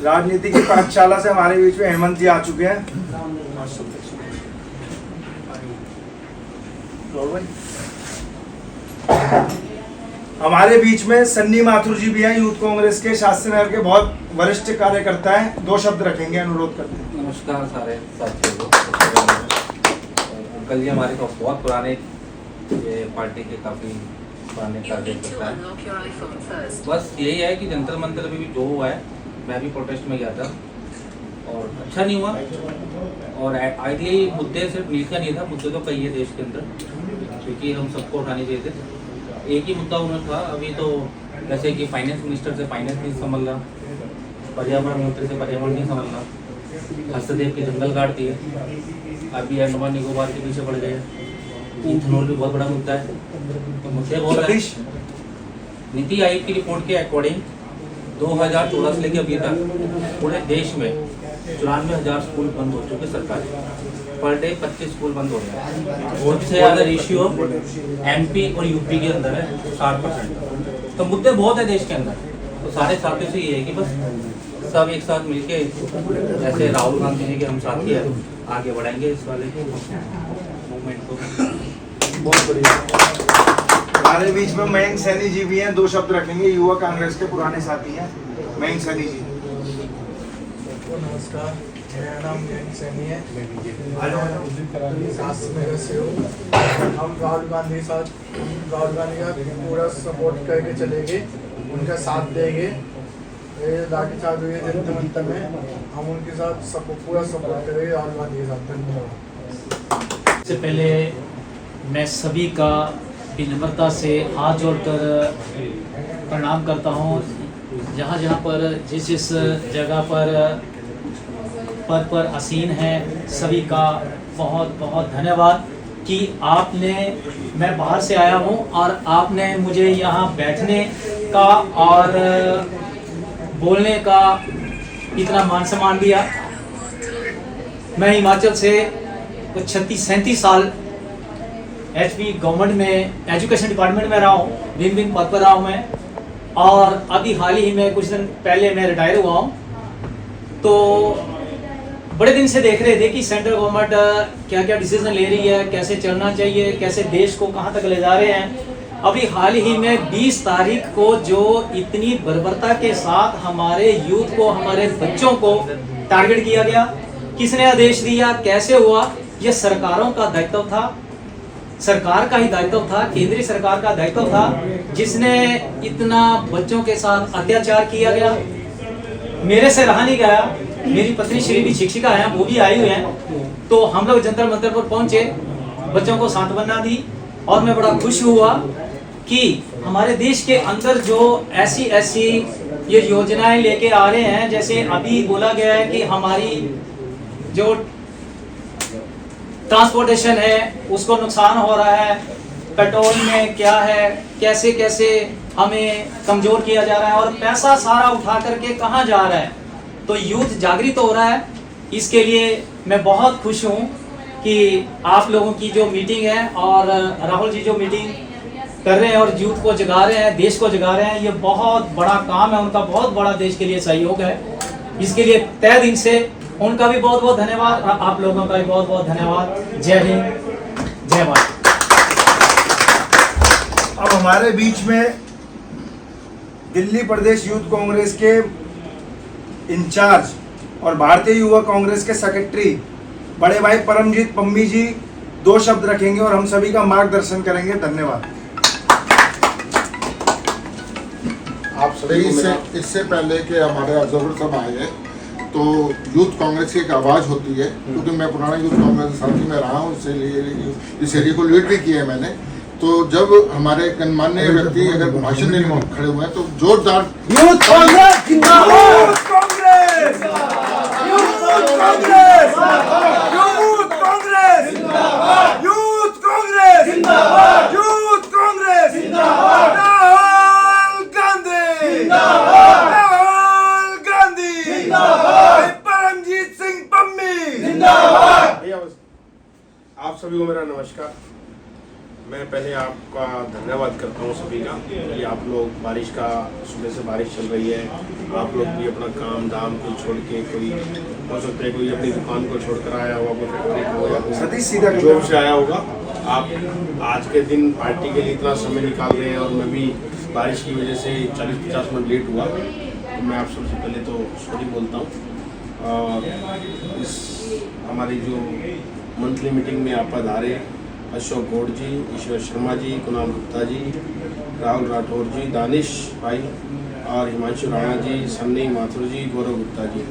राजनीति की पाठशाला से हमारे बीच में हेमंत जी आ चुके हैं। हमारे बीच में सन्नी माथुर जी भी हैं, यूथ कांग्रेस के शास्त्री नगर के बहुत वरिष्ठ कार्यकर्ता हैं। 2 शब्द रखेंगे, अनुरोध करते हैं। नमस्कार सारे साथियों को। अंकल जी हमारे को बहुत पुराने ये पार्टी के काफ़ी पुराने कार्यकर्ता है। बस यही है कि जंतर मंतर अभी भी जो हुआ है, मैं भी प्रोटेस्ट में गया था और अच्छा नहीं हुआ। और आइडियली मुद्दे सिर्फ नीट का नहीं था, मुद्दे तो कई है देश के अंदर, क्योंकि हम सबको उठाने चाहिए थे। एक ही मुद्दा उन्होंने था अभी तो, जैसे कि फाइनेंस मिनिस्टर से फाइनेंस नहीं संभल रहा, पर्यावरण मंत्री से पर्यावरण नहीं संभल रहा, हस्तदेव के जंगल काट दिए, अभी अंडमान निकोबार के पीछे पड़ गए, इथेनॉल भी बहुत बड़ा मुद्दा है। तो मुद्दे बहुत है। नीति आयोग की रिपोर्ट के अकॉर्डिंग 2014 से लेकर अभी तक पूरे देश में 94,000 स्कूल बंद हो चुके सरकारी। पर डे 25 स्कूल बंद हो गए। सबसे ज़्यादा रेशियो MP और UP के अंदर है 60%। तो मुद्दे बहुत है देश के अंदर। तो सारे साथियों से ये है कि बस सब एक साथ मिलके, जैसे राहुल गांधी जी के हम साथी हैं, आगे बढ़ाएंगे इस वाले मूवमेंट को। बहुत बढ़िया। हमारे बीच में मयंक सैनी जी भी हैं, 2 शब्द रखेंगे। युवा कांग्रेस के पुराने साथी हैं मयंक सैनी जी। नमस्कार, मेरा नाम मयंक सैनी है। शास्त्री से हम राहुल गांधी का पूरा सपोर्ट करके चलेंगे, उनका साथ देंगे। ये लाठीचार्ज हुई है जनता मंत्र में, हम उनके साथ पूरा सपोर्ट करेंगे, राहुल गांधी के साथ। धन्यवाद। सबसे पहले मैं सभी का विनम्रता से हाथ जोड़कर प्रणाम करता हूँ। जहाँ जहाँ पर जिस जगह पर पद पर आसीन है, सभी का बहुत बहुत धन्यवाद कि आपने, मैं बाहर से आया हूँ और आपने मुझे यहाँ बैठने का और बोलने का इतना मान सम्मान दिया। मैं हिमाचल से कुछ 36-37 साल HP गवर्नमेंट में एजुकेशन डिपार्टमेंट में रहा हूँ, भिन्न पद पर रहा हूँ मैं। और अभी हाल ही में कुछ दिन पहले मैं रिटायर हुआ हूँ। तो बड़े दिन से देख रहे थे कि सेंट्रल गवर्नमेंट क्या क्या डिसीजन ले रही है, कैसे चलना चाहिए, कैसे देश को कहाँ तक ले जा रहे हैं। अभी हाल ही में 20 तारीख को जो इतनी बर्बरता के साथ हमारे यूथ को, हमारे बच्चों को टारगेट किया गया, किसने आदेश दिया, कैसे हुआ, यह सरकारों का दायित्व था। सरकार का ही दायित्व था, केंद्रीय सरकार का दायित्व था, जिसने इतना बच्चों के साथ अत्याचार किया गया। मेरे से रहा नहीं गया। मेरी पत्नी श्री भी शिक्षिका है, वो भी आई हुई हैं। तो हम लोग जंतर मंतर पर पहुंचे, बच्चों को सांत्वना दी और मैं बड़ा खुश हुआ कि हमारे देश के अंदर जो ऐसी ये योजनाएं लेके आ रहे हैं। जैसे अभी बोला गया है कि हमारी जो ट्रांसपोर्टेशन है उसको नुकसान हो रहा है, पेट्रोल में क्या है, कैसे कैसे हमें कमजोर किया जा रहा है और पैसा सारा उठा करके कहाँ जा रहा है। तो यूथ जागृत हो रहा है। इसके लिए मैं बहुत खुश हूँ कि आप लोगों की जो मीटिंग है और राहुल जी जो मीटिंग कर रहे हैं और यूथ को जगा रहे हैं, देश को जगा रहे हैं, ये बहुत बड़ा काम है उनका, बहुत बड़ा देश के लिए सहयोग है। इसके लिए तहे दिल से उनका भी बहुत बहुत धन्यवाद, आप लोगों का भी बहुत बहुत धन्यवाद। जय हिंद, जय भारत। अब हमारे बीच में दिल्ली प्रदेश यूथ कांग्रेस के इंचार्ज और भारतीय युवा कांग्रेस के सेक्रेटरी बड़े भाई परमजीत पम्मी जी 2 शब्द रखेंगे और हम सभी का मार्गदर्शन करेंगे। धन्यवाद। आप सभी इससे पहले कि हमारे ऑब्जर्वर सब आए हैं, तो यूथ कांग्रेस की एक आवाज़ होती है, क्योंकि मैं पुराना यूथ कांग्रेस साथी में रहा हूँ, इसलिए इस एरिया को लीड भी किया है मैंने। तो जब हमारे गणमान्य व्यक्ति अगर भाषण देने में खड़े हुए हैं तो जोरदार यूथ कांग्रेस जिंदाबाद, कांग्रेस यूथ कांग्रेस, यूथ कांग्रेस जिंदाबाद, यूथ कांग्रेस जिंदाबाद, यूथ कांग्रेस जिंदाबाद, राहुल गांधी जिंदाबाद, राहुल गांधी जिंदाबाद, परमजीत सिंह पम्मी जिंदाबाद। आप सभी को मेरा नमस्कार। मैं पहले आपका धन्यवाद करता करता हूँ सभी का कि आप लोग बारिश का सुबह से बारिश चल रही है, आप लोग भी अपना काम धाम को छोड़ के, कोई हो सकता है कोई अपनी दुकान को छोड़कर आया होगा, कोई फैक्ट्री को या सतीश सीधा कोई जॉब से आया होगा। आप आज के दिन पार्टी के लिए इतना समय निकाल रहे हैं और मैं भी बारिश की वजह से 40-50 मिनट लेट हुआ, तो मैं आप सबसे पहले तो सॉरी बोलता हूँ। और इस हमारी जो मंथली मीटिंग में आप पधारे अशोक गौड़ जी, ईश्वर शर्मा जी, कुणाल गुप्ता जी, राहुल राठौर जी, दानिश भाई और हिमांशु राणा जी, सन्नी माथुर जी, गौरव गुप्ता जी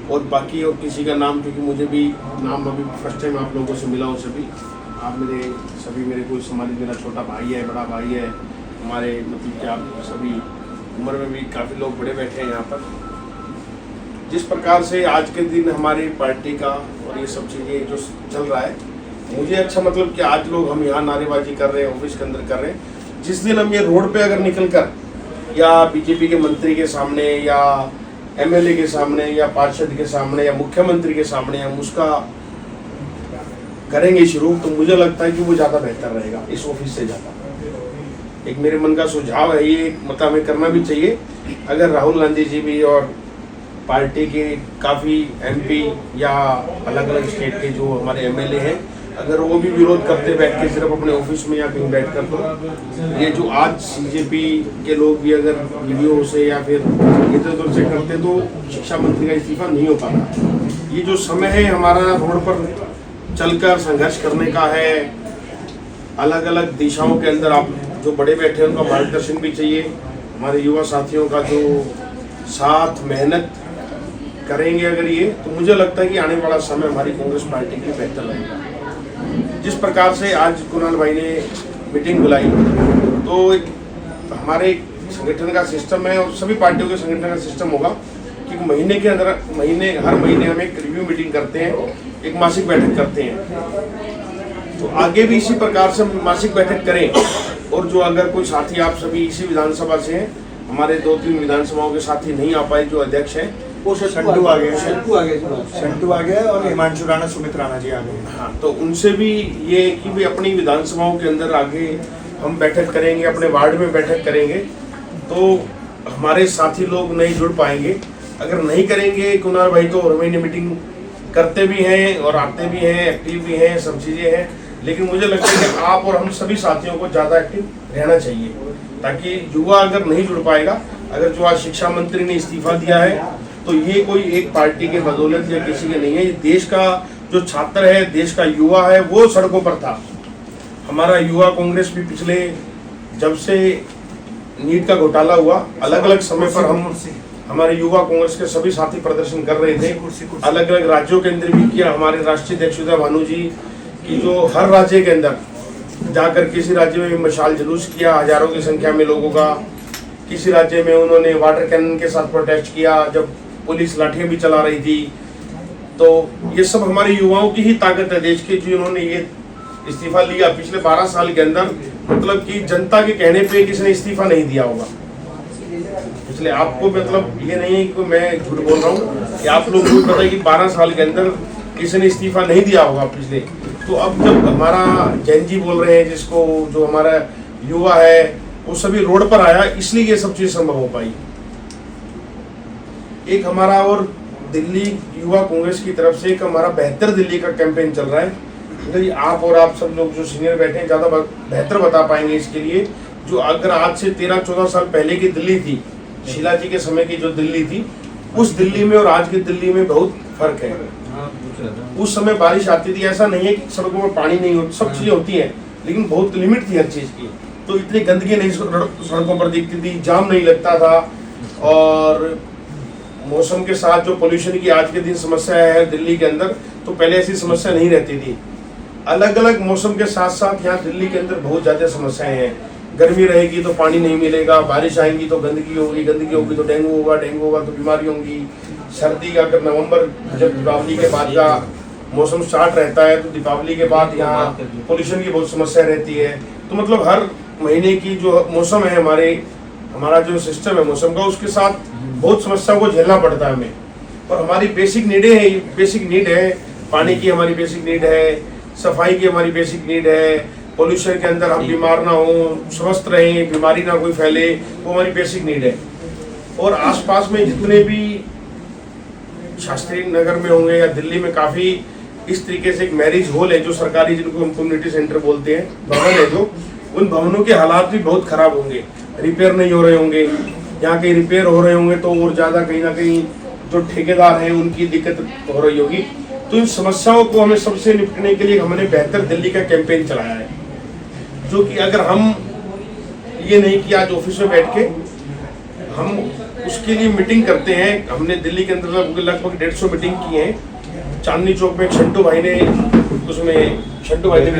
और बाकी और किसी का नाम, क्योंकि मुझे भी नाम अभी फर्स्ट टाइम आप लोगों से मिला हूँ। सभी आप सभी मेरे कोई समाज, मेरा छोटा भाई है, बड़ा भाई है, हमारे मतलब कि आप सभी उम्र में भी काफ़ी लोग बड़े बैठे हैं यहाँ पर। जिस प्रकार से आज के दिन हमारी पार्टी का और ये सब चीज़ें जो चल रहा है, मुझे अच्छा मतलब कि आज लोग हम यहाँ नारेबाजी कर रहे हैं, ऑफिस के अंदर कर रहे हैं। जिस दिन हम ये रोड पे अगर निकल कर या बीजेपी के मंत्री के सामने या एमएलए के सामने या पार्षद के सामने या मुख्यमंत्री के सामने हम उसका करेंगे शुरू, तो मुझे लगता है कि वो ज़्यादा बेहतर रहेगा इस ऑफिस से ज़्यादा। एक मेरे मन का सुझाव है, ये मतलब हमें करना भी चाहिए। अगर राहुल गांधी जी भी और पार्टी के काफ़ी एमपी या अलग अलग स्टेट के जो हमारे एमएलए हैं, अगर वो भी विरोध करते बैठ के सिर्फ अपने ऑफिस में या कहीं बैठ कर, तो ये जो आज बीजेपी के लोग भी अगर वीडियो से या फिर इधर उधर से करते, तो शिक्षा मंत्री का इस्तीफा नहीं हो पाता। ये जो समय है हमारा रोड पर चलकर संघर्ष करने का है, अलग अलग दिशाओं के अंदर आप जो बड़े बैठे हैं उनका मार्गदर्शन भी चाहिए। हमारे युवा साथियों का जो साथ मेहनत करेंगे अगर ये, तो मुझे लगता है कि आने वाला समय हमारी कांग्रेस पार्टी के लिए बेहतर रहेगा। जिस प्रकार से आज कुणाल भाई ने मीटिंग बुलाई, तो एक हमारे संगठन का सिस्टम है और सभी पार्टियों के संगठन का सिस्टम होगा कि महीने के अंदर हर महीने हम एक रिव्यू मीटिंग करते हैं, एक मासिक बैठक करते हैं। तो आगे भी इसी प्रकार से हम मासिक बैठक करें। और जो अगर कोई साथी आप सभी इसी विधानसभा से हैं, हमारे 2-3 विधानसभाओं के साथी नहीं आ पाए जो अध्यक्ष हैं, वो शंटू आ गया और हिमांशु राणा, सुमित राणा जी आ गए। हाँ, तो उनसे भी ये कि भी अपनी विधानसभाओं के अंदर आगे हम बैठक करेंगे, अपने वार्ड में बैठक करेंगे, तो हमारे साथी लोग नहीं जुड़ पाएंगे। अगर नहीं करेंगे कुणाल भाई, तो हर महीने मीटिंग करते भी हैं और आते भी हैं, एक्टिव भी हैं, सब चीज़ें हैं, लेकिन मुझे लगता है कि आप और हम सभी साथियों को ज़्यादा एक्टिव रहना चाहिए, ताकि युवा अगर नहीं जुड़ पाएगा, अगर जो आज शिक्षा मंत्री ने इस्तीफा दिया है, तो ये कोई एक पार्टी के बदौलत या किसी के नहीं है। ये देश का जो छात्र है, देश का युवा है, वो सड़कों पर था। हमारा युवा कांग्रेस भी पिछले जब से नीट का घोटाला हुआ, अलग अलग समय पर हम हमारे युवा कांग्रेस के सभी साथी प्रदर्शन कर रहे थे, अलग अलग राज्यों के अंदर भी किया। हमारे राष्ट्रीय अध्यक्ष भानु जी की जो हर राज्य के अंदर जाकर किसी राज्य में मशाल जुलूस किया, हजारों की संख्या में लोगों का। किसी राज्य में उन्होंने वाटर कैनन के साथ प्रोटेस्ट किया जब पुलिस लाठियां भी चला रही थी। तो ये सब हमारे युवाओं की ही ताकत है देश की, जिन्होंने ये इस्तीफा लिया पिछले 12 साल के अंदर। मतलब कि जनता के कहने पे किसी ने इस्तीफा नहीं दिया होगा पिछले। आपको मतलब ये नहीं है कि मैं झूठ बोल रहा हूँ, कि आप लोगों को पता है कि 12 साल के अंदर किसी ने इस्तीफा नहीं दिया होगा पिछले। तो अब जब हमारा जैन जी बोल रहे हैं, जिसको जो हमारा युवा है वो सभी रोड पर आया, इसलिए ये सब चीज़ संभव हो पाई। एक हमारा और दिल्ली युवा कांग्रेस की तरफ से एक हमारा बेहतर दिल्ली का कैंपेन चल रहा है। तो आप और आप सब लोग जो सीनियर बैठे हैं ज़्यादा बेहतर बता पाएंगे इसके लिए। जो अगर आज से 13-14 साल पहले की दिल्ली थी, शीला जी के समय की जो दिल्ली थी, उस दिल्ली में और आज की दिल्ली में बहुत फर्क है। उस समय बारिश आती थी, ऐसा नहीं है कि सड़कों में पानी नहीं होता, सब चीज़ें होती हैं, लेकिन बहुत लिमिट थी हर चीज़ की। तो इतनी गंदगी नहीं सड़कों पर दिखती थी, जाम नहीं लगता था। और मौसम के साथ जो पोल्यूशन की आज के दिन समस्या है दिल्ली के अंदर, तो पहले ऐसी समस्या नहीं रहती थी। अलग अलग मौसम के साथ साथ यहाँ दिल्ली के अंदर बहुत ज़्यादा समस्याएं हैं। गर्मी रहेगी तो पानी नहीं मिलेगा, बारिश आएंगी तो गंदगी होगी, गंदगी होगी तो डेंगू होगा, डेंगू होगा तो बीमारी होंगी। सर्दी का अगर नवंबर जब दीपावली के बाद का मौसम स्टार्ट रहता है, तो दीपावली के बाद यहाँ पोल्यूशन की बहुत समस्या रहती है। तो मतलब हर महीने की जो मौसम है हमारा जो सिस्टम है मौसम का, उसके साथ बहुत समस्याओं को झेलना पड़ता है हमें। और हमारी बेसिक नीड है, पानी की हमारी बेसिक नीड है, सफाई की हमारी बेसिक नीड है, पोल्यूशन के अंदर हम बीमार ना हो, स्वस्थ रहें, बीमारी ना कोई फैले, वो हमारी बेसिक नीड है। और आसपास में जितने भी शास्त्री नगर में होंगे या दिल्ली में काफ़ी इस तरीके से एक मैरिज हॉल है जो सरकारी, जिनको हम कम्युनिटी सेंटर बोलते हैं, भवन है जो, उन भवनों के हालात भी बहुत खराब होंगे, रिपेयर नहीं हो रहे होंगे, यहाँ कहीं रिपेयर हो रहे होंगे तो और ज़्यादा कहीं ना कहीं जो ठेकेदार हैं उनकी दिक्कत हो रही होगी। तो इन समस्याओं को हमें सबसे निपटने के लिए हमने बेहतर दिल्ली का कैंपेन चलाया है, जो कि अगर हम ये नहीं कि आज ऑफिस में बैठ के हम उसके लिए मीटिंग करते हैं। हमने दिल्ली के अंदर लगभग 150 मीटिंग की हैं। चांदनी चौक में छंटू भाई ने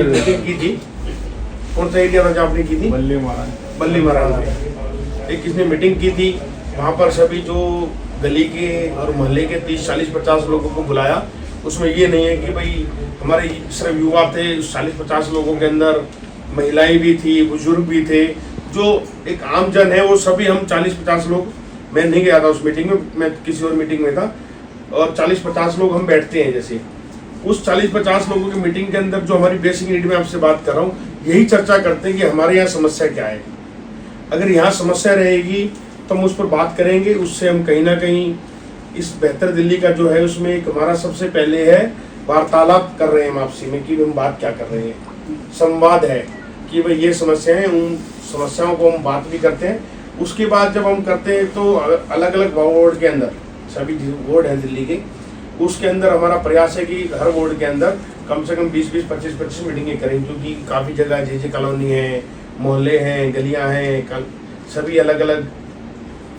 मीटिंग की थी। कौन सा एरिया था जहाँ आपने की थी? बल्ली महाराज में एक किसने मीटिंग की थी। वहाँ पर सभी जो गली के और मोहल्ले के 30, 40, 50 लोगों को बुलाया। उसमें ये नहीं है कि भाई हमारे सिर्फ युवा थे, 40-50 लोगों के अंदर महिलाएं भी थी, बुजुर्ग भी थे, जो एक आम जन है वो सभी हम 40-50 लोग, मैं नहीं गया था उस मीटिंग में, मैं किसी और मीटिंग में था, और 40-50 लोग हम बैठते हैं। जैसे उस 40-50 लोगों की मीटिंग के अंदर जो हमारी बेसिक नीड में आपसे बात कर रहा हूँ, यही चर्चा करते हैं कि हमारे यहाँ समस्या क्या है। अगर यहाँ समस्या रहेगी तो हम उस पर बात करेंगे, उससे हम कहीं ना कहीं इस बेहतर दिल्ली का जो है उसमें एक हमारा सबसे पहले है वार्तालाप कर रहे हैं हम आपसी में कि हम बात क्या कर रहे हैं, संवाद है कि भाई ये समस्या है, उन समस्याओं को हम बात भी करते हैं। उसके बाद जब हम करते हैं तो अलग अलग वार्ड के अंदर, सभी वार्ड हैं दिल्ली के, उसके अंदर हमारा प्रयास है कि हर वार्ड के अंदर कम से कम 20-20, 25-25 मीटिंगें करें, क्योंकि काफ़ी जगह जे कॉलोनी है, मोहल्ले हैं, गलियां हैं, सभी अलग अलग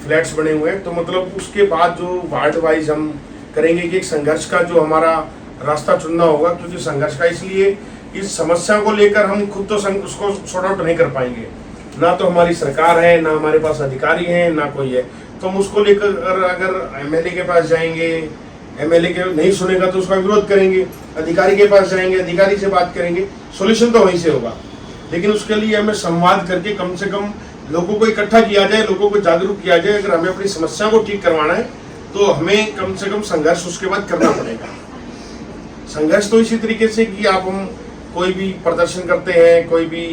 फ्लैट्स बने हुए हैं। तो मतलब उसके बाद जो वार्ड वाइज हम करेंगे कि एक संघर्ष का जो हमारा रास्ता चुनना होगा, क्योंकि संघर्ष का इसलिए इस समस्या को लेकर हम खुद तो उसको सॉर्ट आउट नहीं कर पाएंगे, ना तो हमारी सरकार है, ना हमारे पास अधिकारी हैं, ना कोई है। तो हम उसको लेकर अगर एमएलए के पास जाएंगे, एमएलए के नहीं सुनेगा तो उसका विरोध करेंगे, अधिकारी के पास जाएंगे, अधिकारी से बात करेंगे, सॉल्यूशन तो वहीं से होगा। लेकिन उसके लिए हमें संवाद करके कम से कम लोगों को इकट्ठा किया जाए, लोगों को जागरूक किया जाए। अगर हमें अपनी समस्या को ठीक करवाना है तो हमें कम से कम संघर्ष उसके बाद करना पड़ेगा। संघर्ष तो इसी तरीके से कि आप हम कोई भी प्रदर्शन करते हैं, कोई भी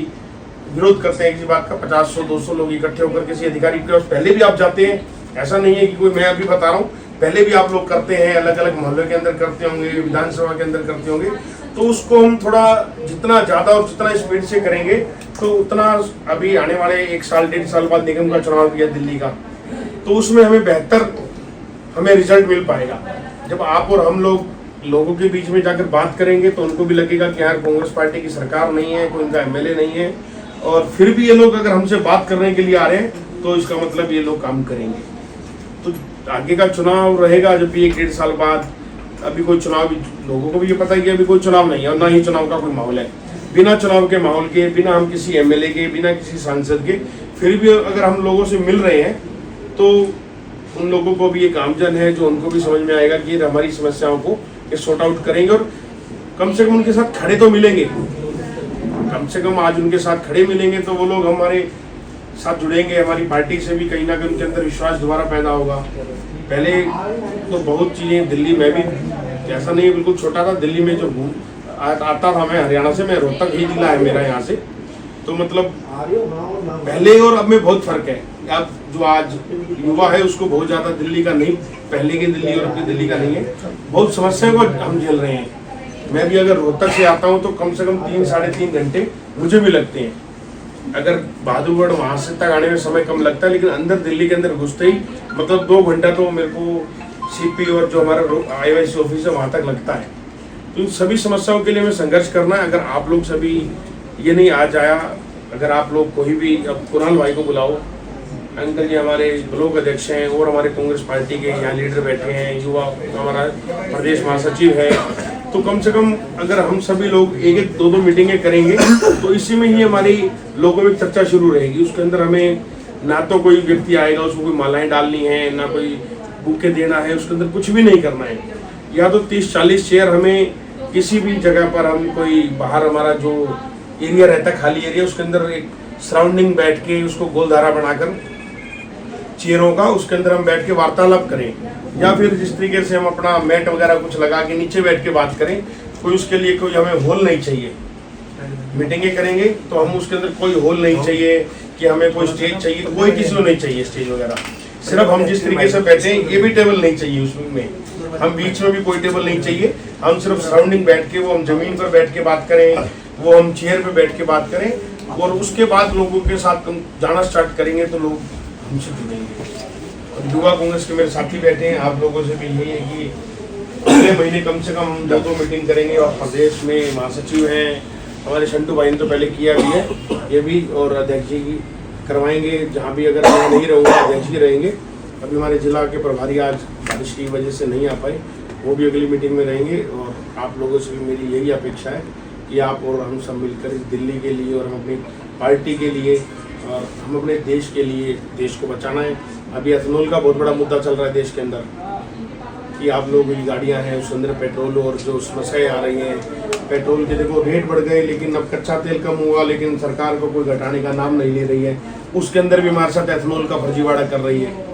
विरोध करते हैं किसी बात का, 50-100-200 लोग इकट्ठे होकर किसी अधिकारी के पास पहले भी आप जाते हैं। ऐसा नहीं है कि कोई मैं अभी बता रहा हूँ, पहले भी आप लोग करते हैं, अलग अलग मोहल्लों के अंदर करते होंगे, विधानसभा के अंदर करते होंगे। तो उसको हम थोड़ा जितना ज़्यादा और जितना स्पीड से करेंगे तो उतना, अभी आने वाले 1 साल 1.5 साल बाद निगम का चुनाव भी है दिल्ली का, तो उसमें हमें बेहतर हमें रिजल्ट मिल पाएगा। जब आप और हम लोगों के बीच में जाकर बात करेंगे तो उनको भी लगेगा कि यार कांग्रेस पार्टी की सरकार नहीं है, कोई इनका एमएलए नहीं है, और फिर भी ये लोग अगर हमसे बात करने के लिए आ रहे हैं तो इसका मतलब ये लोग काम करेंगे। तो आगे का चुनाव रहेगा जब भी 1-1.5 साल बाद। अभी कोई चुनाव, लोगों को भी ये पता है कि अभी कोई चुनाव नहीं है और ना ही चुनाव का कोई माहौल है। बिना चुनाव के माहौल के, बिना हम किसी एमएलए के, बिना किसी सांसद के, फिर भी अगर हम लोगों से मिल रहे हैं तो उन लोगों को भी एक आमजन है जो उनको भी समझ में आएगा कि हमारी समस्याओं को ये सॉर्ट आउट करेंगे, और कम से कम उनके साथ खड़े तो मिलेंगे। कम से कम आज उनके साथ खड़े मिलेंगे तो वो लोग हमारे साथ जुड़ेंगे, हमारी पार्टी से भी कहीं ना कहीं उनके अंदर विश्वास दोबारा पैदा होगा। पहले तो बहुत चीज़ें दिल्ली में भी, ऐसा नहीं बिल्कुल छोटा था, दिल्ली में जो आता था, मैं हरियाणा से, मैं रोहतक ही जिला है मेरा यहाँ से, तो मतलब पहले और अब में बहुत फर्क है। अब जो आज युवा है उसको बहुत ज़्यादा दिल्ली का नहीं, पहले की दिल्ली और अपनी दिल्ली का नहीं है, बहुत समस्याओं को हम झेल रहे हैं। मैं भी अगर रोहतक से आता हूँ तो कम से कम 3-3.5 घंटे मुझे भी लगते हैं। अगर बहादुरगढ़ वहाँ से तक आने में समय कम लगता है, लेकिन अंदर दिल्ली के अंदर घुसते ही मतलब 2 घंटा तो मेरे को सीपी और जो हमारा IYC ऑफिस है वहाँ तक लगता है। तो इन सभी समस्याओं के लिए हमें संघर्ष करना है। अगर आप लोग सभी ये नहीं आज आया, अगर आप लोग कोई भी, अब कुणाल भाई को बुलाओ, अंकल जी हमारे ब्लॉक अध्यक्ष हैं और हमारे कांग्रेस पार्टी के यहाँ लीडर बैठे हैं, युवा हमारा प्रदेश महासचिव है, तो कम से कम अगर हम सभी लोग 1-2 मीटिंगें करेंगे तो इसी में ही हमारी लोगों में चर्चा शुरू रहेगी। उसके अंदर हमें ना तो कोई व्यक्ति आएगा उसको कोई मालाएं डालनी है, ना कोई बुके देना है, उसके अंदर कुछ भी नहीं करना है। या तो 30-40 चेयर हमें किसी भी जगह पर, हम कोई बाहर हमारा जो एरिया रहता है खाली एरिया, उसके अंदर एक सराउंडिंग बैठ के उसको गोलधारा बनाकर चेयरों का, उसके अंदर हम बैठ के वार्तालाप करें, या फिर जिस तरीके से हम अपना मैट वगैरह कुछ लगा के नीचे बैठ के बात करें। कोई उसके लिए कोई हमें हॉल नहीं चाहिए, मीटिंगें करेंगे तो हम उसके अंदर कोई हॉल नहीं चाहिए कि हमें कोई स्टेज चाहिए, कोई किसी को नहीं चाहिए स्टेज वगैरह। सिर्फ हम जिस तरीके से बैठे हैं ये भी टेबल नहीं चाहिए उसमें, हम बीच में भी कोई टेबल नहीं चाहिए। हम सिर्फ सराउंडिंग बैठ के, वो हम जमीन पर बैठ के बात करें, वो हम चेयर पे बैठ के बात करें, और उसके बाद लोगों के साथ हम जाना स्टार्ट करेंगे तो लोग हमसे जुड़ेंगे। और युवा कांग्रेस के मेरे साथी बैठे हैं, आप लोगों से भी यही है कि अगले महीने कम से कम हम 2 मीटिंग करेंगे। और प्रदेश में महासचिव हैं हमारे शंटू भाई ने तो पहले किया भी है, ये भी, और अध्यक्ष जी की करवाएंगे। जहाँ भी अगर मैं नहीं रहूँगा अध्यक्ष जी रहेंगे। अभी हमारे जिला के प्रभारी आज बारिश की वजह से नहीं आ पाए, वो भी अगली मीटिंग में रहेंगे। और आप लोगों से भी मेरी यही अपेक्षा है कि आप और हम सब मिलकर इस दिल्ली के लिए और हम अपनी पार्टी के लिए और हम अपने देश के लिए, देश को बचाना है। अभी एथेनॉल का बहुत बड़ा मुद्दा चल रहा है देश के अंदर कि आप लोगों की गाड़ियाँ हैं उसके अंदर पेट्रोल और जो समस्याएं आ रही हैं, पेट्रोल के देखो रेट बढ़ गए, लेकिन अब कच्चा तेल कम हुआ, लेकिन सरकार को कोई घटाने का नाम नहीं ले रही है। उसके अंदर भी हमारे साथ एथेनॉल का फर्जीवाड़ा कर रही है।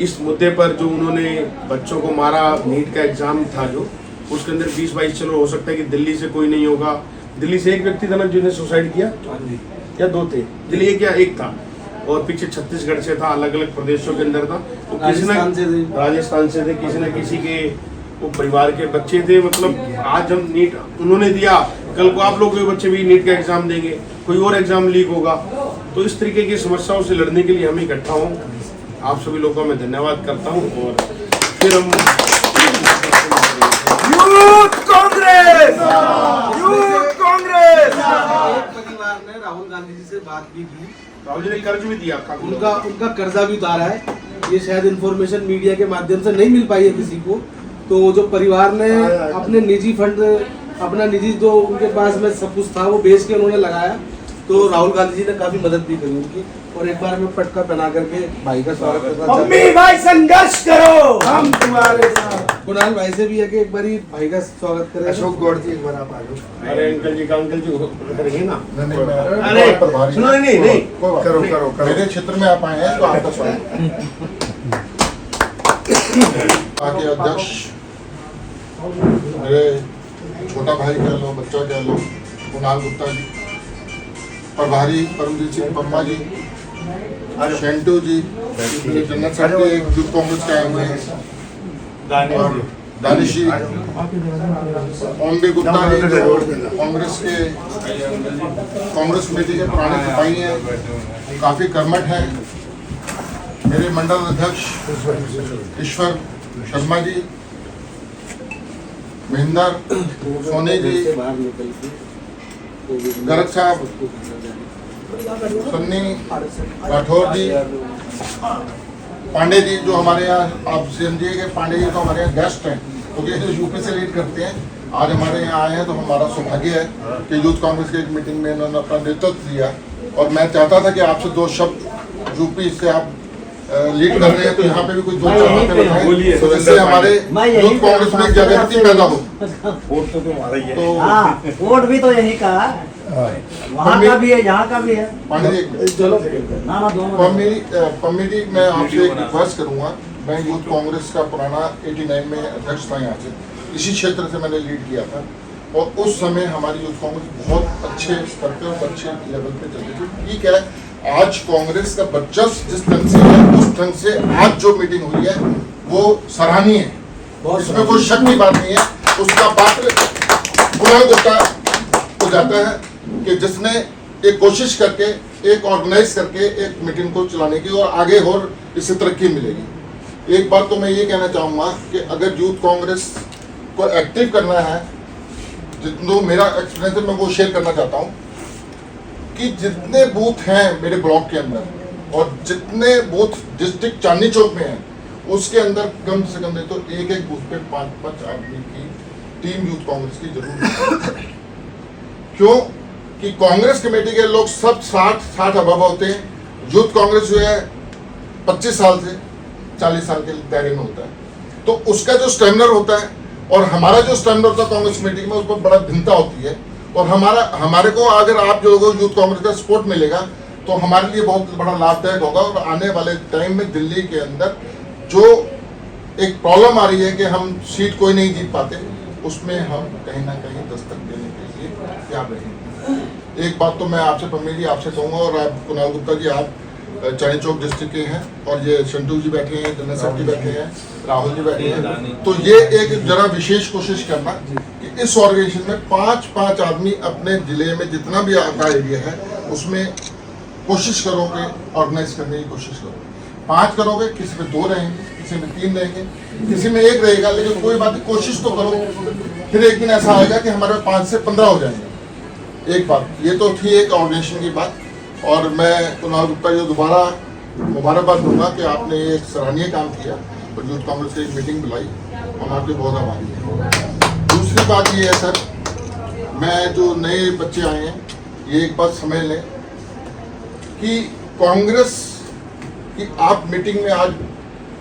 इस मुद्दे पर जो उन्होंने बच्चों को मारा, नीट का एग्जाम था जो, उसके अंदर 20-22, चलो हो सकता है कि दिल्ली से कोई नहीं होगा। दिल्ली से एक व्यक्ति था ना जिन्हें सुसाइड किया, या 2 थे? दिल्ली एक था, और पीछे छत्तीसगढ़ से था, अलग अलग प्रदेशों के अंदर था। तो किसी ने राजस्थान से थे, किसी न किसी के वो परिवार के बच्चे थे। मतलब आज हम नीट उन्होंने दिया, कल को आप लोग के बच्चे भी नीट का एग्जाम देंगे, कोई और एग्जाम लीक होगा। तो इस तरीके की समस्याओं से लड़ने के लिए हम इकट्ठा हों। आप सभी लोगों का मैं धन्यवाद करता हूं। और फिर हम यूथ कांग्रेस, यूथ कांग्रेस। परिवार ने राहुल गांधी जी से बात भी की, राहुल जी ने कर्ज भी दिया, उनका कर्जा भी उतारा है। ये शायद इन्फॉर्मेशन मीडिया के माध्यम से नहीं मिल पाई है किसी को। तो जो परिवार ने अपने निजी फंड, अपना निजी जो उनके पास में सब कुछ था वो बेच के उन्होंने लगाया। तो राहुल गांधी जी ने काफी मदद भी करी उनकी। और एक बार में पटका पहना करके भाई का स्वागत करना चाहता हूं। भाई संघर्ष करो, हम तुम्हारे साथ। कुणाल भाई से भी है कि एक बार भाई का स्वागत करें। अशोक गौड़ जी एक बार आप आ जाओ। अरे अंकल जी करेंगे ना। अरे सुनो, नहीं करो। मेरे क्षेत्र में आप आए हैं तो आपका स्वागत। आगे अध्यक्ष मेरे छोटा भाई कह लो, बच्चा कह लो, कुणाल गुप्ता जी, प्रभारी परमजीत सिंह पम्मा जी, शेंटू जी, जनरल सेक्रेटरी यूथ कांग्रेस के आए हुए हैं, और दानिश जी, ओमबी गुप्ता जी जो कांग्रेस कमेटी के पुराने सिपाही हैं, काफ़ी कर्मठ हैं। मेरे मंडल अध्यक्ष ईश्वर शर्मा जी, महेंद्र सोनी जी, गर्ग साहब, सन्नी राठौर जी, पांडे जी जो हमारे यहाँ, आप सीएमजी के पांडे जी तो हमारे यहाँ गेस्ट हैं, क्योंकि तो यूपी से लीड करते हैं। आज हमारे यहाँ आए हैं तो हमारा सौभाग्य है कि यूथ कांग्रेस की एक मीटिंग में इन्होंने अपना नेतृत्व दिया। और मैं चाहता था कि आपसे 2 शब्द यूपी से आप लीड कर रहे हैं तो यहाँ पे भी कुछ 2-4 बातें बताएं, तो इससे हमारे यूथ कांग्रेस में जागृति पैदा हो। वोट तो तुम्हारा ही है। तो हाँ, वोट भी तो यही का, वहाँ का भी है, यहाँ का भी है। पांडे जी चलो ना दोनों। पम्मी जी, मैं आपसे एक रिक्वेस्ट करूंगा। मैं यूथ कांग्रेस का पुराना 89 में अध्यक्ष था, यहाँ से इसी क्षेत्र से मैंने लीड किया था। और उस समय हमारी यूथ कांग्रेस बहुत अच्छे स्तर पे और अच्छे लेवल पे चलती थी। ठीक है, आज कांग्रेस का वर्चस्व जिस ढंग से है, उस ढंग से आज जो मीटिंग हुई है वो सराहनीय है, इसमें कोई शक की बात नहीं है। उसका पात्र कुणाल गुप्ता हो जाता है कि जिसने एक कोशिश करके, एक ऑर्गेनाइज करके एक मीटिंग को चलाने की, और आगे और इससे तरक्की मिलेगी। एक बात तो मैं ये कहना चाहूँगा कि अगर यूथ कांग्रेस को एक्टिव करना है, जितना मेरा एक्सपीरियंस है मैं वो शेयर करना चाहता हूँ कि जितने बूथ हैं मेरे ब्लॉक के अंदर और जितने बूथ डिस्ट्रिक्ट चांदनी चौक में हैं, उसके अंदर कम से कम नहीं तो एक बूथ पे 5-5 आदमी की टीम यूथ कांग्रेस की जरूर है। क्यों कि कांग्रेस कमेटी के लोग सब 60 अबव होते हैं। यूथ कांग्रेस जो है 25 साल से 40 साल के दायरे में होता है, तो उसका जो स्टैमिनर होता है और हमारा जो स्टैमिनर होता है कांग्रेस कमेटी में, उस पर बड़ा भिन्नता होती है। और हमारे को अगर आप जो यूथ कांग्रेस का सपोर्ट मिलेगा तो हमारे लिए बहुत बड़ा लाभदायक होगा। और आने वाले टाइम में दिल्ली के अंदर जो एक प्रॉब्लम आ रही है कि हम सीट कोई नहीं जीत पाते, उसमें हम कहीं ना कहीं दस्तक देने के लिए आप रहेंगे। एक बात तो मैं आपसे पम्मी जी आपसे कहूँगा, और आप कुणाल गुप्ता जी, आप चांदनी चौक डिस्ट्रिक्ट के हैं, और ये शंटू जी बैठे हैं, जनरल साहब जी बैठे हैं, राहुल जी बैठे हैं, तो ये एक जरा विशेष कोशिश करना कि इस ऑर्गेनाइजेशन में 5-5 आदमी अपने जिले में जितना भी आपका एरिया है उसमें कोशिश करोगे ऑर्गेनाइज करने की कोशिश करोगे। 5 करोगे, किसी में 2 रहेंगे, किसी में 3 रहेंगे, किसी में 1 रहेगा, लेकिन कोई बात नहीं, कोशिश तो करो। फिर एक दिन ऐसा आएगा कि हमारे 5 से 15 हो जाएंगे। एक बात ये तो थी एक ऑर्गेनाइजेशन की बात, और मैं कुणाल गुप्ता जी दोबारा मुबारकबाद दूंगा कि आपने एक सराहनीय काम किया और यूथ कांग्रेस की एक मीटिंग बुलाई, हम आपके बहुत आभारी हैं। दूसरी बात ये है सर, मैं जो नए बच्चे आए हैं ये एक बात समझ लें कि कांग्रेस की आप मीटिंग में आज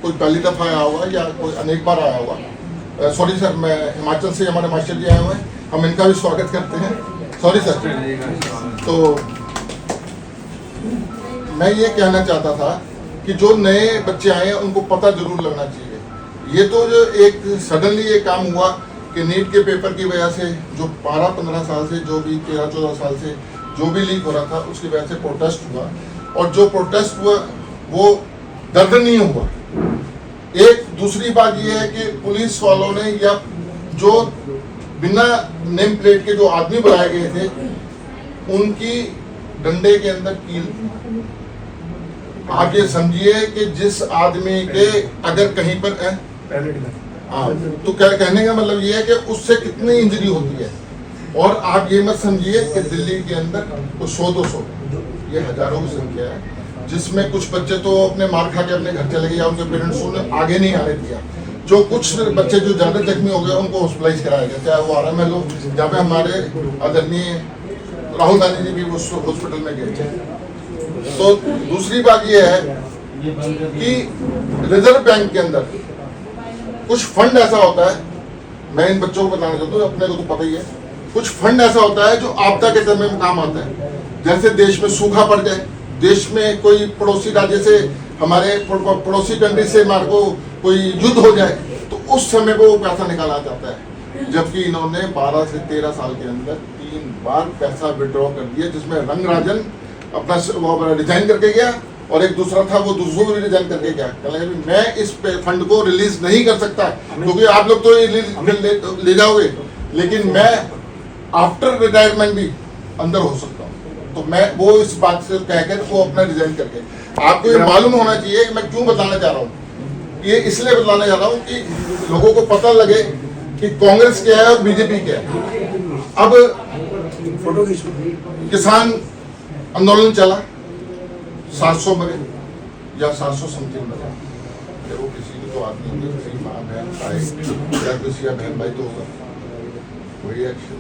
कोई पहली दफ़ा आया होगा या कोई अनेक बार आया होगा। सॉरी सर, मैं हिमाचल से हमारे मास्टर जी आए हुए हैं, हम इनका भी स्वागत करते हैं। Sorry sir. तो मैं ये कहना चाहता था कि जो नए बच्चे आए हैं उनको पता जरूर लगना चाहिए। ये तो जो एक सडनली ये काम हुआ कि नीट के पेपर की वजह से जो 12-15 साल से, जो भी 13-14 साल से जो भी लीक हो रहा था, उसकी वजह से प्रोटेस्ट हुआ, और जो प्रोटेस्ट हुआ वो दर्दनीय हुआ। एक दूसरी बात ये है कि पुलिस वालों ने या जो बिना नेम प्लेट के जो आदमी बुलाए गए थे उनकी डंडे के अंदर कील थी। आप ये समझिए कि जिस आदमी के अगर कहीं पर तो क्या कहने का मतलब ये है कि उससे कितनी इंजरी होती है। और आप ये मत समझिए कि दिल्ली के अंदर कुछ 100-200, ये हजारों की संख्या है, जिसमें कुछ बच्चे तो अपने मार खा के अपने घर चले गए या उनके पेरेंट्स ने आगे नहीं आने दिया। जो कुछ बच्चे जो ज्यादा जख्मी हो गए उनको हॉस्पिटलाइज कराया गया, चाहे वो RML हो, जहाँ पे हमारे आदरणीय राहुल गांधी जी भी उस हॉस्पिटल में गए थे। तो दूसरी बात यह है कि रिजर्व बैंक के अंदर कुछ फंड ऐसा होता है, मैं इन बच्चों को बताना चाहता हूँ, अपने को तो पता ही है, कुछ फंड ऐसा होता है जो आपदा के समय में काम आता है। जैसे देश में सूखा पड़ जाए, देश में कोई पड़ोसी राज्य से, हमारे पड़ोसी कंट्री से हमारे को कोई युद्ध हो जाए, तो उस समय को वो पैसा निकाला जाता है। जबकि इन्होंने 12 से 13 साल के अंदर 3 बार पैसा विड्रॉ कर दिया, जिसमें रंगराजन अपना रिजाइन करके गया और एक दूसरा था वो दूसरों को भी रिजाइन करके गया। कहने मैं इस फंड को रिलीज नहीं कर सकता क्योंकि आप लोग तो ये ले जाओगे, लेकिन मैं आफ्टर रिटायरमेंट भी अंदर हो सकता हूँ। तो मैं वो इस बात से कहकर वो अपना रिजाइन करके, आपको ये मालूम होना चाहिए कि मैं क्यों बताना चाह रहा हूँ। ये इसलिए बताना चाह रहा हूँ कि लोगों को पता लगे कि कांग्रेस क्या है और बीजेपी क्या है। अब किसान आंदोलन चला, 700 मरे या 700 समथिंग मरे, वो किसी की तो आदमी होगी, किसी माँ बहन भाई या किसी का बहन भाई तो होगा, वही एक्शन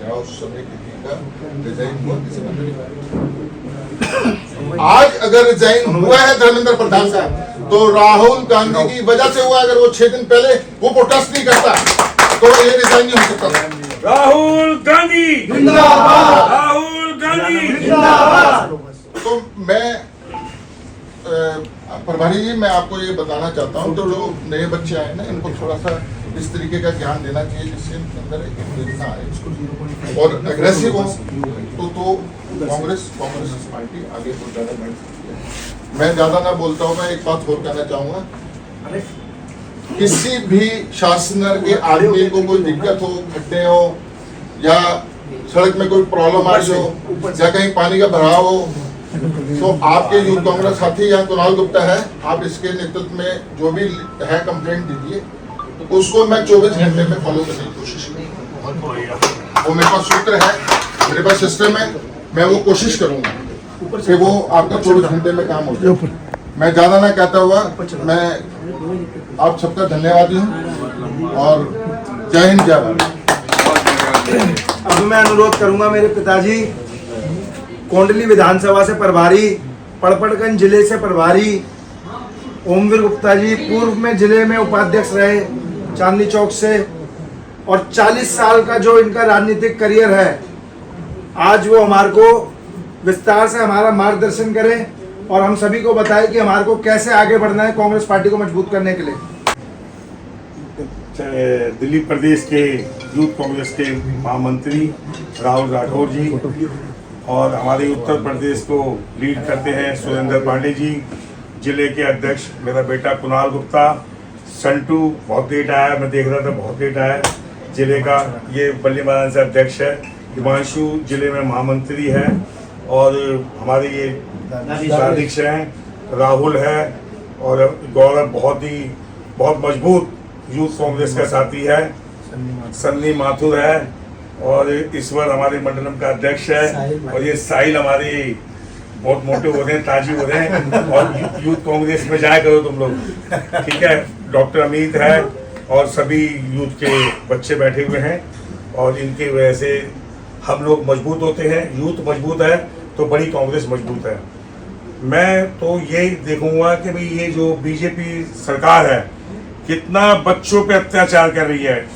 या उस समय किसी का रिजाइन हुआ, किसी मंत्री। आज अगर रिजाइन हुआ है धर्मेंद्र प्रधान का, तो राहुल गांधी की वजह से हुआ। अगर वो 6 दिन पहले वो प्रोटेस्ट नहीं करता तो ये रिजाइन नहीं हो सकता। राहुल गांधी जिंदाबाद, राहुल गांधी जिंदाबाद। तो मैं प्रभारी जी, मैं आपको ये बताना चाहता हूँ, तो जो नए बच्चे आए ना, इनको थोड़ा सा इस तरीके का ध्यान देना चाहिए जिससे इनके अंदर एक प्रेरणा आए और अग्रेसिव हो, तो कांग्रेस पार्टी आगे बहुत ज़्यादा बढ़ सकती है। मैं ज़्यादा ना बोलता हूँ, मैं एक बात और कहना चाहूँगा, किसी भी शासन के आदमी को कोई दिक्कत हो, खड्डे हो या सड़क में कोई प्रॉब्लम आ रही हो या कहीं पानी का भराव हो, तो आपके यूथ कांग्रेस साथी यहाँ कुणाल गुप्ता है, आप इसके नेतृत्व में जो भी है कंप्लेंट दीजिए, उसको मैं 24 घंटे में फॉलो करने की कोशिश करूँगा। वो मेरे पास सूत्र है, मेरे पास सिस्टम है, मैं वो कोशिश करूँगा कि वो आपका 24 घंटे में काम हो जाए। मैं ज़्यादा ना कहता हुआ मैं आप सबका धन्यवादी हूँ और जय हिंद जय भारत। अब मैं अनुरोध करूंगा मेरे पिताजी, कोंडली विधानसभा से प्रभारी, पड़पड़गंज जिले से प्रभारी ओमवीर गुप्ता जी, पूर्व में जिले में उपाध्यक्ष रहे चांदनी चौक से, और 40 साल का जो इनका राजनीतिक करियर है, आज वो हमारे को विस्तार से हमारा मार्गदर्शन करें और हम सभी को बताएं कि हमारे को कैसे आगे बढ़ना है कांग्रेस पार्टी को मजबूत करने के लिए। दिल्ली प्रदेश के यूथ कांग्रेस के महामंत्री राहुल राठौर जी और हमारे उत्तर प्रदेश को लीड करते हैं सुरेंद्र पांडे जी, जिले के अध्यक्ष मेरा बेटा कुणाल गुप्ता, संटू बहुत लेट आया, मैं देख रहा था बहुत लेट आया जिले का, ये बल्ली महाराज से अध्यक्ष है, हिमांशु जिले में महामंत्री है और हमारे ये अध्यक्ष हैं, राहुल है और गौरव बहुत मजबूत यूथ कांग्रेस का साथी है, सन्नी माथुर है और ईश्वर हमारे मंडलम का अध्यक्ष है और ये साहिल हमारे बहुत मोटे हो रहे हैं, ताजी हो रहे हैं और यूथ कांग्रेस में जाया करो तुम लोग, ठीक है। डॉक्टर अमित है और सभी यूथ के बच्चे बैठे हुए हैं और इनकी वजह से हम लोग मजबूत होते हैं। यूथ मजबूत है तो बड़ी कांग्रेस मजबूत है। मैं तो यही देखूंगा कि भाई ये जो बीजेपी सरकार है कितना बच्चों पे अत्याचार कर रही है।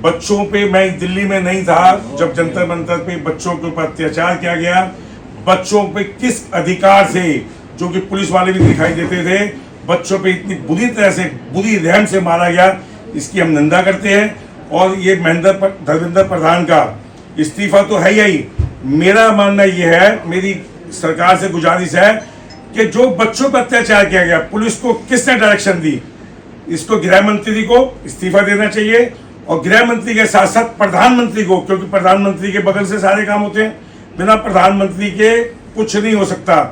बच्चों पे, मैं दिल्ली में नहीं था जब जंतर मंतर पे बच्चों के ऊपर अत्याचार किया गया, बच्चों पे किस अधिकार से, जो कि पुलिस वाले भी दिखाई देते थे, बच्चों पे इतनी बुरी तरह से, बुरी रहम से मारा गया, इसकी हम निंदा करते हैं। और ये धर्मेंद्र प्रधान का इस्तीफा तो है ही। मेरा मानना यह है, मेरी सरकार से गुजारिश है कि जो बच्चों पर अत्याचार किया गया, पुलिस को किसने डायरेक्शन दी, इसको गृह मंत्री को इस्तीफा देना चाहिए और गृह मंत्री के साथ साथ प्रधानमंत्री को, क्योंकि प्रधानमंत्री के बगल से सारे काम होते हैं, बिना प्रधानमंत्री के कुछ नहीं हो सकता,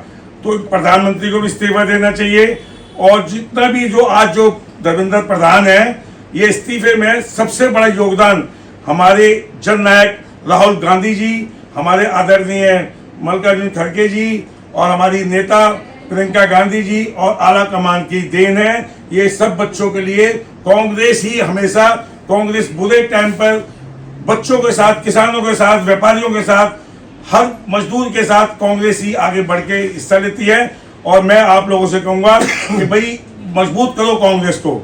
तो प्रधानमंत्री को भी इस्तीफा देना चाहिए। और जितना भी जो आज जो धर्मेंद्र प्रधान है, ये इस्तीफे में सबसे बड़ा योगदान हमारे जननायक राहुल गांधी जी, हमारे आदरणीय मल्लिकार्जुन खड़गे जी और हमारी नेता प्रियंका गांधी जी और आला कमान की देन है। ये सब बच्चों के लिए कांग्रेस ही हमेशा, कांग्रेस बुरे टाइम पर बच्चों के साथ, किसानों के साथ, व्यापारियों के साथ, हर मजदूर के साथ कांग्रेस ही आगे बढ़ के हिस्सा लेती है। और मैं आप लोगों से कहूंगा कि भाई मजबूत करो कांग्रेस को।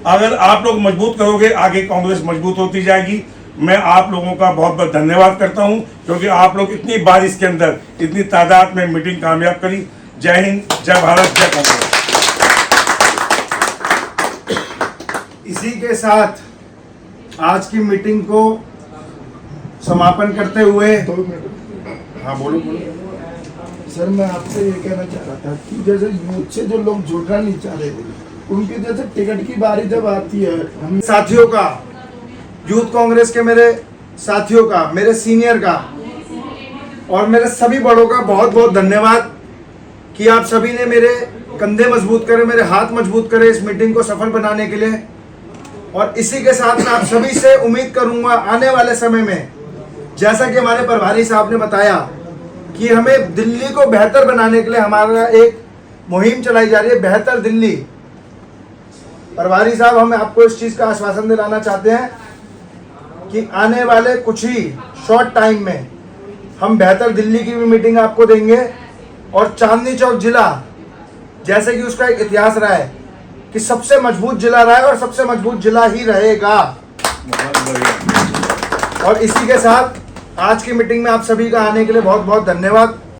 अगर आप लोग मजबूत करोगे, आगे कांग्रेस मजबूत होती जाएगी। मैं आप लोगों का बहुत बहुत धन्यवाद करता हूं, क्योंकि आप लोग इतनी बारिश के अंदर इतनी तादाद में मीटिंग कामयाब करी। जय हिंद, जय भारत, जय कांग्रेस। इसी के साथ आज की मीटिंग को समापन करते हुए, हाँ बोलो। सर मैं आपसे ये कहना चाह रहा था कि जैसे यूथ से जो लोग जुड़ना नहीं चाह रहे, उनकी जैसे टिकट की बारी जब आती है, हम साथियों का, यूथ कांग्रेस के मेरे साथियों का, मेरे सीनियर का और मेरे सभी बड़ों का बहुत बहुत धन्यवाद कि आप सभी ने मेरे कंधे मजबूत करे, मेरे हाथ मजबूत करे इस मीटिंग को सफल बनाने के लिए। और इसी के साथ मैं आप सभी से उम्मीद करूंगा आने वाले समय में, जैसा कि हमारे प्रभारी साहब ने बताया कि हमें दिल्ली को बेहतर बनाने के लिए हमारा एक मुहिम चलाई जा रही है, बेहतर दिल्ली। प्रभारी साहब, हम आपको इस चीज़ का आश्वासन दिलाना चाहते हैं कि आने वाले कुछ ही शॉर्ट टाइम में हम बेहतर दिल्ली की भी मीटिंग आपको देंगे। और चांदनी चौक जिला, जैसे कि उसका एक इतिहास रहा है कि सबसे मजबूत जिला रहा है और सबसे मजबूत जिला ही रहेगा। और इसी के साथ आज की मीटिंग में आप सभी का आने के लिए बहुत बहुत धन्यवाद।